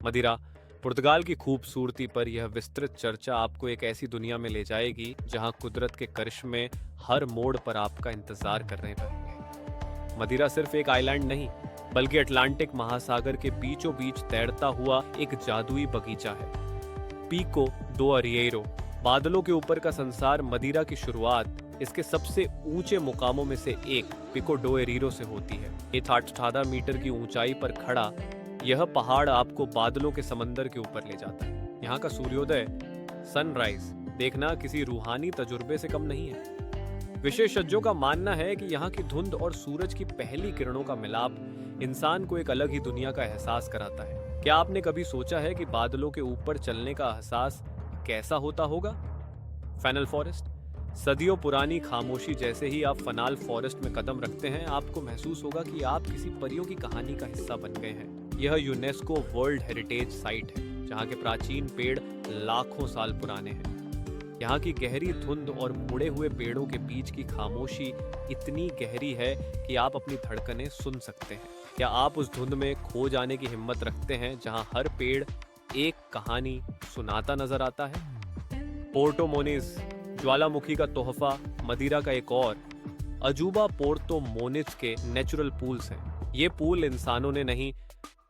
मदिरा। पुर्तगाल की खूबसूरती पर यह विस्तृत चर्चा आपको एक ऐसी दुनिया में ले जाएगी जहां कुदरत के करिश्मे हर मोड़ पर आपका इंतजार कर रहे हैं। मदिरा सिर्फ एक आइलैंड नहीं, बल्कि अटलांटिक महासागर के बीचों बीच तैरता हुआ एक जादुई बगीचा है। पीको डो अरिएरो, बादलों के ऊपर का संसार। मदिरा की शुरुआत इसके सबसे ऊंचे मुकामों में से एक पिको डो एरीरो से होती है। 18 मीटर की ऊंचाई पर खड़ा यह पहाड़ आपको बादलों के समंदर के ऊपर ले जाता है। यहाँ का सूर्योदय, सनराइज देखना किसी रूहानी तजुर्बे से कम नहीं है। विशेषज्ञों का मानना है कि यहाँ की धुंध और सूरज की पहली किरणों का मिलाप इंसान को एक अलग ही दुनिया का एहसास कराता है। क्या आपने कभी सोचा है कि बादलों के ऊपर चलने का एहसास कैसा होता होगा? फैनल फॉरेस्ट, सदियों पुरानी खामोशी। जैसे ही आप फनाल फॉरेस्ट में कदम रखते हैं, आपको महसूस होगा कि आप किसी परियों की कहानी का हिस्सा बन गए हैं। यह यूनेस्को वर्ल्ड हेरिटेज साइट है, जहाँ के प्राचीन पेड़ लाखों साल पुराने हैं। यहाँ की गहरी धुंध और मुड़े हुए पेड़ों के बीच की खामोशी इतनी गहरी है कि आप अपनी धड़कनें सुन सकते हैं। क्या आप उस धुंध में खो जाने की हिम्मत रखते हैं, जहाँ हर पेड़ एक कहानी सुनाता नजर आता है? पोर्टो मोनिज, ज्वालामुखी का तोहफा। मदिरा का एक और अजूबा पोर्टो मोनिज के नेचुरल पूल्स हैं। ये पूल इंसानों ने नहीं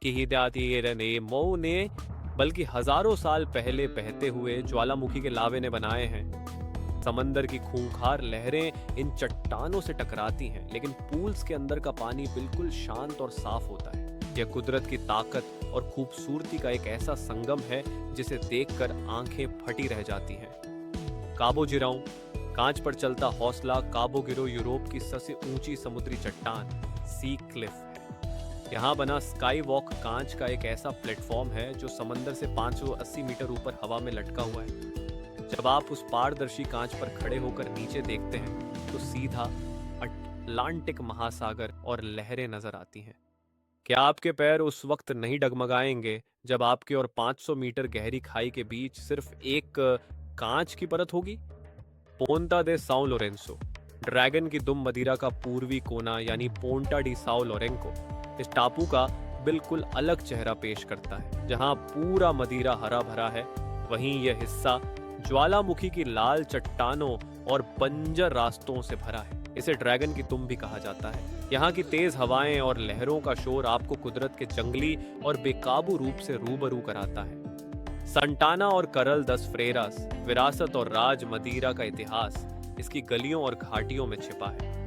ने बल्कि हजारों साल पहले बहते हुए ज्वालामुखी के लावे ने बनाए हैं। समंदर की खूंखार लहरें इन चट्टानों से टकराती हैं, लेकिन पूल्स के अंदर का पानी बिल्कुल शांत और साफ होता है। यह कुदरत की ताकत और खूबसूरती का एक ऐसा संगम है जिसे देखकर आंखें फटी रह जाती हैं। काबो जिराऊ, कांच पर चलता हौसला। काबो गिरो यूरोप की सबसे ऊंची समुद्री चट्टान, सी क्लिफ है। यहाँ बना स्काई वॉक कांच का एक ऐसा प्लेटफॉर्म है जो समंदर से 580 मीटर ऊपर हवा में लटका हुआ है। जब आप उस पारदर्शी कांच पर खड़े होकर नीचे देखते हैं तो सीधा अटलांटिक महासागर और लहरें नजर आती हैं। क्या आपके पैर उस वक्त नहीं डगमगाएंगे जब आपके और 500 मीटर गहरी खाई के बीच सिर्फ एक कांच की परत होगी? पोंता दे साओ लोरेंसो, ड्रैगन की दुम। मदिरा का पूर्वी कोना यानी पोंटा डी साओ लोरेंको इस टापू का बिल्कुल अलग चेहरा पेश करता है। जहां पूरा मदिरा हरा भरा है, वहीं यह हिस्सा ज्वालामुखी की लाल चट्टानों और बंजर रास्तों से भरा है। इसे ड्रैगन की तुम भी कहा जाता है। यहाँ की तेज हवाएं और लहरों का शोर आपको कुदरत के जंगली और बेकाबू रूप से रूबरू कराता है। संटाना और करल दस फ्रेरास, विरासत और राज। मदिरा का इतिहास इसकी गलियों और घाटियों में छिपा है।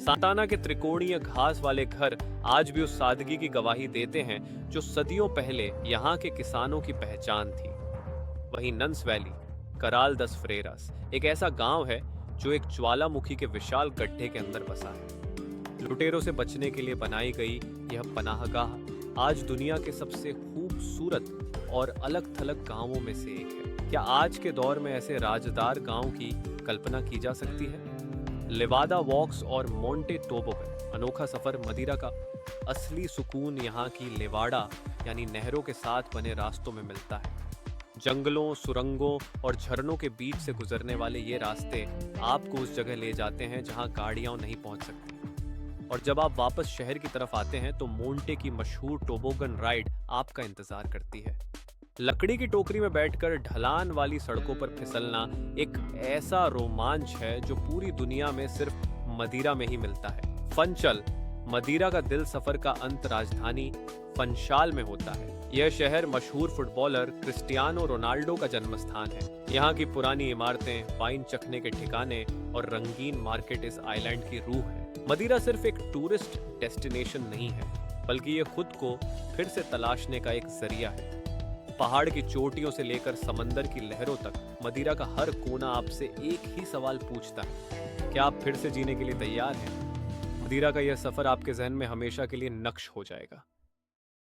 सांताना के त्रिकोणीय घास वाले घर आज भी उस सादगी की गवाही देते हैं जो सदियों पहले यहाँ के किसानों की पहचान थी। वहीं नंस वैली, कराल दस फ्रेरास एक ऐसा गांव है जो एक ज्वालामुखी के विशाल गड्ढे के अंदर बसा है। लुटेरों से बचने के लिए बनाई गई यह पनाहगाह आज दुनिया के सबसे खूबसूरत और अलग थलग गांवों में से एक है। क्या आज के दौर में ऐसे राजदार गांव की कल्पना की जा सकती है? लेवादा वॉक्स और मोंटे टोबोगन, अनोखा सफर। मदिरा का असली सुकून यहाँ की लेवाड़ा यानी नहरों के साथ बने रास्तों में मिलता है। जंगलों, सुरंगों और झरनों के बीच से गुजरने वाले ये रास्ते आपको उस जगह ले जाते हैं जहाँ गाड़ियां नहीं पहुँच सकती। और जब आप वापस शहर की तरफ आते हैं तो मोंटे की मशहूर टोबोगन राइड आपका इंतजार करती है। लकड़ी की टोकरी में बैठकर ढलान वाली सड़कों पर फिसलना एक ऐसा रोमांच है जो पूरी दुनिया में सिर्फ मदिरा में ही मिलता है। फनचल, मदिरा का दिल सफर का अंत राजधानी फनशाल में होता है। यह शहर मशहूर फुटबॉलर क्रिस्टियानो रोनाल्डो का जन्म स्थान है। यहाँ की पुरानी इमारतें, वाइन चखने के ठिकाने और रंगीन मार्केट इस आइलैंड की रूह है। मदिरा सिर्फ एक टूरिस्ट डेस्टिनेशन नहीं है, बल्कि ये खुद को फिर से तलाशने का एक जरिया है। पहाड़ की चोटियों से लेकर समंदर की लहरों तक मदिरा का हर कोना आपसे एक ही सवाल पूछता है, क्या आप फिर से जीने के लिए तैयार हैं? मदिरा का यह सफर आपके जहन में हमेशा के लिए नक्श हो जाएगा।